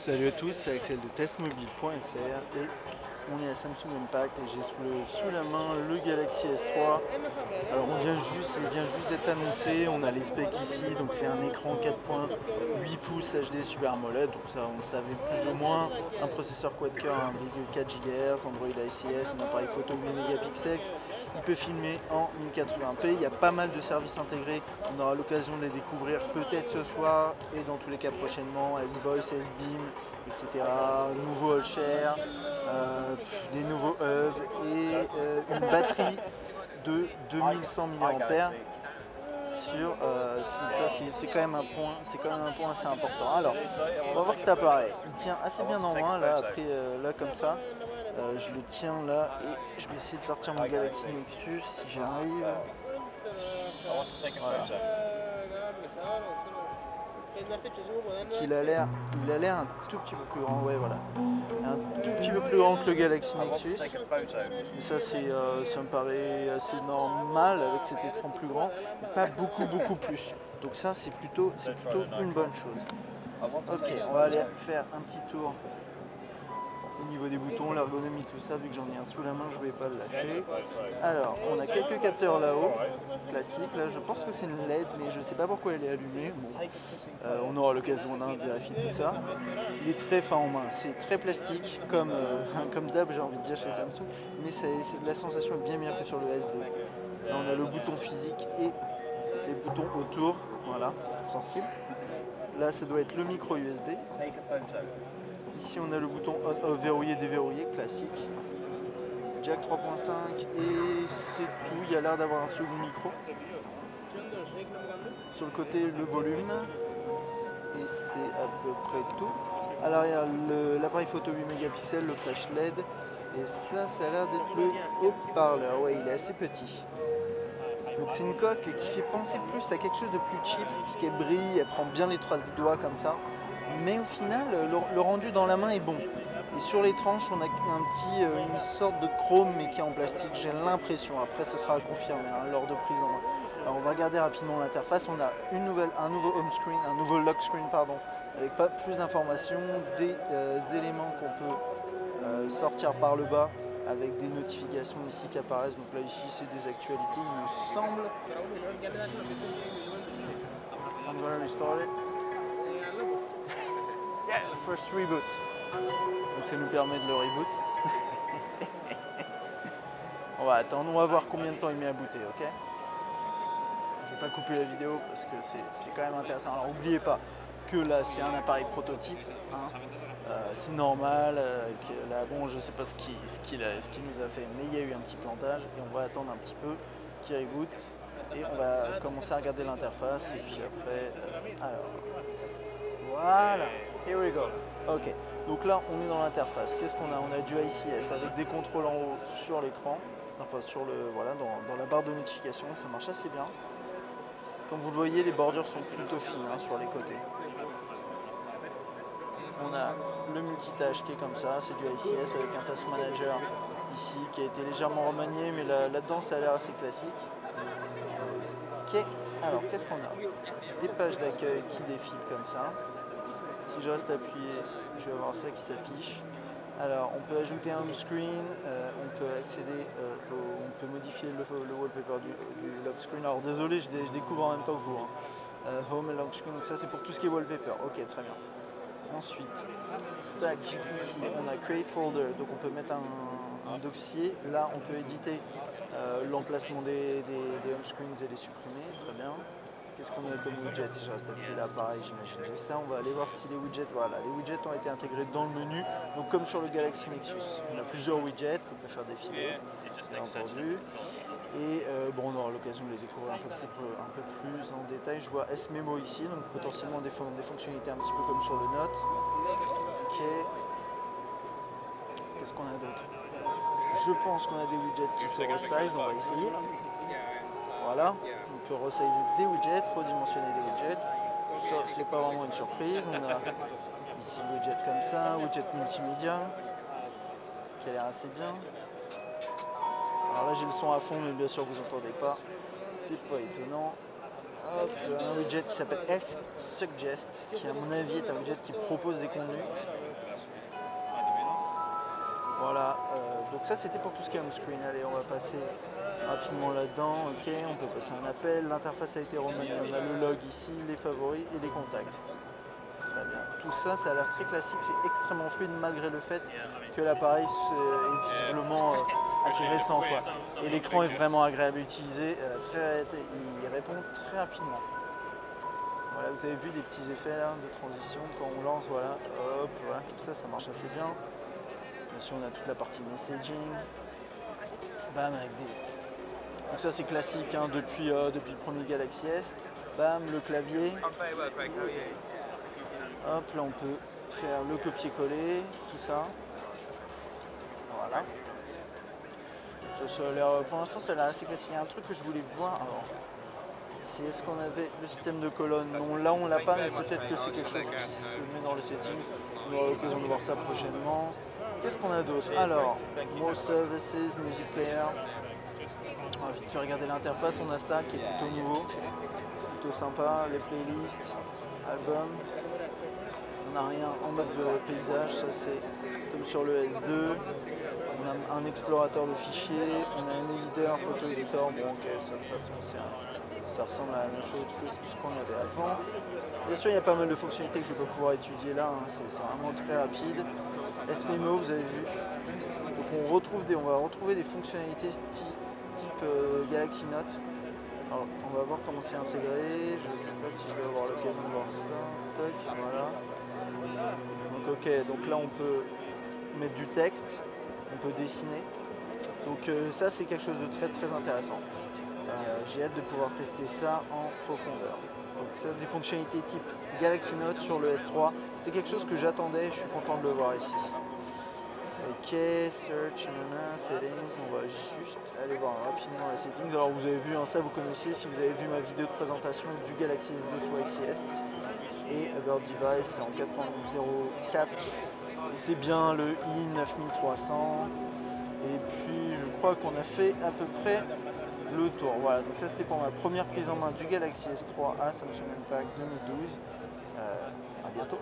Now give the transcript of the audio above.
Salut à tous, c'est Axel de testmobile.fr et on est à Samsung Impact et j'ai sous la main le Galaxy S3. Alors il vient juste d'être annoncé, on a les specs ici, donc c'est un écran 4.8 pouces HD Super AMOLED, donc ça on savait plus ou moins, un processeur quad-core, 1,4 GHz, Android ACS, un appareil photo 8 mégapixels. Il peut filmer en 1080p, il y a pas mal de services intégrés, on aura l'occasion de les découvrir peut-être ce soir et dans tous les cas prochainement, S-Voice, S-Beam, etc. Nouveau All-Share, des nouveaux hubs et une batterie de 2100 mAh. Ça c'est quand même un point assez important. Alors on va voir cet appareil, il tient assez bien en main là, après là comme ça. Je le tiens là et je vais essayer de sortir mon Galaxy Nexus si j'arrive. Voilà. Il a l'air un tout petit peu plus grand, ouais voilà. Un tout petit peu plus grand que le Galaxy Nexus. Et ça me paraît assez normal avec cet écran plus grand, mais pas beaucoup plus. Donc ça c'est plutôt une bonne chose. Ok, on va aller faire un petit tour au niveau des boutons, l'ergonomie, tout ça, vu que j'en ai un sous la main, je ne vais pas le lâcher. Alors, on a quelques capteurs là-haut, classiques. Là, je pense que c'est une LED, mais je ne sais pas pourquoi elle est allumée. Bon, on aura l'occasion de vérifier tout ça. Il est très fin en main, c'est très plastique, comme d'hab, j'ai envie de dire chez Samsung, mais la sensation est bien meilleure que sur le S2. Là, on a le bouton physique et les boutons autour, voilà, sensibles. Là, ça doit être le micro USB. Ici on a le bouton on-off verrouillé déverrouillé classique, jack 3.5 et c'est tout. Il y a l'air d'avoir un second micro. Sur le côté le volume et c'est à peu près tout. À l'arrière l'appareil photo 8 mégapixels, le flash LED et ça a l'air d'être le haut-parleur. Ouais, il est assez petit. Donc c'est une coque qui fait penser plus à quelque chose de plus cheap puisqu'elle brille, elle prend bien les trois doigts comme ça. Mais au final, le rendu dans la main est bon. Et sur les tranches, on a une sorte de chrome, mais qui est en plastique, j'ai l'impression. Après, ce sera à confirmer lors de prise en main. Alors, on va regarder rapidement l'interface. On a un nouveau home screen, un nouveau lock screen, pardon, avec pas plus d'informations, des éléments qu'on peut sortir par le bas, avec des notifications ici qui apparaissent. Donc là, ici, c'est des actualités, il me semble. I'm gonna restart it. Yeah, first reboot. Donc ça nous permet de le reboot. On va attendre, on va voir combien de temps il met à booter, ok? Je vais pas couper la vidéo parce que c'est quand même intéressant. Alors n'oubliez pas que là c'est un appareil prototype, hein. C'est normal, que là bon je sais pas ce qu'il nous a fait, mais il y a eu un petit plantage et on va attendre un petit peu qu'il reboot et on va commencer à regarder l'interface et puis après, alors voilà, here we go. Ok, donc là on est dans l'interface. Qu'est-ce qu'on a? On a du ICS avec des contrôles en haut sur l'écran, enfin dans la barre de notification, ça marche assez bien. Comme vous le voyez, les bordures sont plutôt fines sur les côtés. On a le multitâche qui est comme ça, c'est du ICS avec un task manager ici qui a été légèrement remanié, mais là-dedans ça a l'air assez classique. Ok, alors qu'est-ce qu'on a? Des pages d'accueil qui défilent comme ça. Si je reste appuyé, je vais avoir ça qui s'affiche. Alors, on peut ajouter un home screen, on peut accéder, on peut modifier le wallpaper du lock screen. Alors, désolé, je découvre en même temps que vous. Home et lock screen, donc ça c'est pour tout ce qui est wallpaper. Ok, très bien. Ensuite, tac, ici on a Create Folder, donc on peut mettre un dossier. Là, on peut éditer l'emplacement des home screens et les supprimer. Très bien. Qu'est-ce qu'on a comme widget? Si je reste appuyé là, pareil, j'imagine j'ai ça. On va aller voir si les widgets, voilà, les widgets ont été intégrés dans le menu. Donc comme sur le Galaxy Nexus, on a plusieurs widgets qu'on peut faire défiler, bien entendu. Et bon, on aura l'occasion de les découvrir un peu plus en détail. Je vois S-Memo ici, donc potentiellement des fonctionnalités un petit peu comme sur le Note. Ok. Qu'est-ce qu'on a d'autre? Je pense qu'on a des widgets qui se resize, on va essayer. Voilà, on peut resizer des widgets, redimensionner des widgets. Ça, c'est pas vraiment une surprise. On a ici le widget comme ça, widget multimédia, qui a l'air assez bien. Alors là, j'ai le son à fond, mais bien sûr, vous n'entendez pas. C'est pas étonnant. Hop, un widget qui s'appelle S-Suggest, qui à mon avis est un widget qui propose des contenus. Voilà, donc ça c'était pour tout ce qui est home screen. Allez, on va passer rapidement là-dedans. Ok, on peut passer un appel. L'interface a été remaniée. On a le log ici, les favoris et les contacts. Très bien. Tout ça, ça a l'air très classique. C'est extrêmement fluide malgré le fait que l'appareil est visiblement assez récent, quoi. Et l'écran est vraiment agréable à utiliser. Il répond très rapidement. Voilà, vous avez vu des petits effets là de transition quand on lance. Voilà, hop, voilà, tout ça, ça marche assez bien. Bien sûr, on a toute la partie messaging. Bam, avec des... Donc ça c'est classique hein, depuis le premier Galaxy S. Bam, le clavier. Hop, là on peut faire le copier-coller, tout ça. Voilà. Ça a l'air, pour l'instant ça a l'air assez classique. Il y a un truc que je voulais voir. Alors, c'est est-ce qu'on avait le système de colonnes. Non, là on l'a pas, mais peut-être que c'est quelque chose qui se met dans les settings. On aura l'occasion de voir ça prochainement. Qu'est-ce qu'on a d'autre? Alors, More Services, Music Player. On va vite faire regarder l'interface. On a ça qui est plutôt nouveau, plutôt sympa. Les playlists, albums. On n'a rien en mode de paysage. Ça c'est comme sur le S2. On a un explorateur de fichiers. On a un éditeur, photo-éditeur. Bon, ok, ça, de toute façon, ça ressemble à la même chose que ce qu'on avait avant. Bien sûr, il y a pas mal de fonctionnalités que je ne vais pas pouvoir étudier là. Hein. C'est vraiment très rapide. SMemo, vous avez vu. Donc on va retrouver des fonctionnalités type Galaxy Note. Alors, on va voir comment c'est intégré. Je ne sais pas si je vais avoir l'occasion de voir ça. Toc, voilà. Donc ok, donc là on peut mettre du texte, on peut dessiner. Donc ça c'est quelque chose de très très intéressant. J'ai hâte de pouvoir tester ça en profondeur. Donc ça, des fonctionnalités type Galaxy Note sur le S3, c'était quelque chose que j'attendais, je suis content de le voir ici. Ok, search, settings, on va juste aller voir rapidement les settings. Alors vous avez vu, hein, ça vous connaissez si vous avez vu ma vidéo de présentation du Galaxy S2 sur XCS. Et About Device c'est en 4.04 et c'est bien le i9300. Et puis je crois qu'on a fait à peu près le tour. Voilà, donc ça c'était pour ma première prise en main du Galaxy S3 à Samsung Unpacked 2012. À bientôt.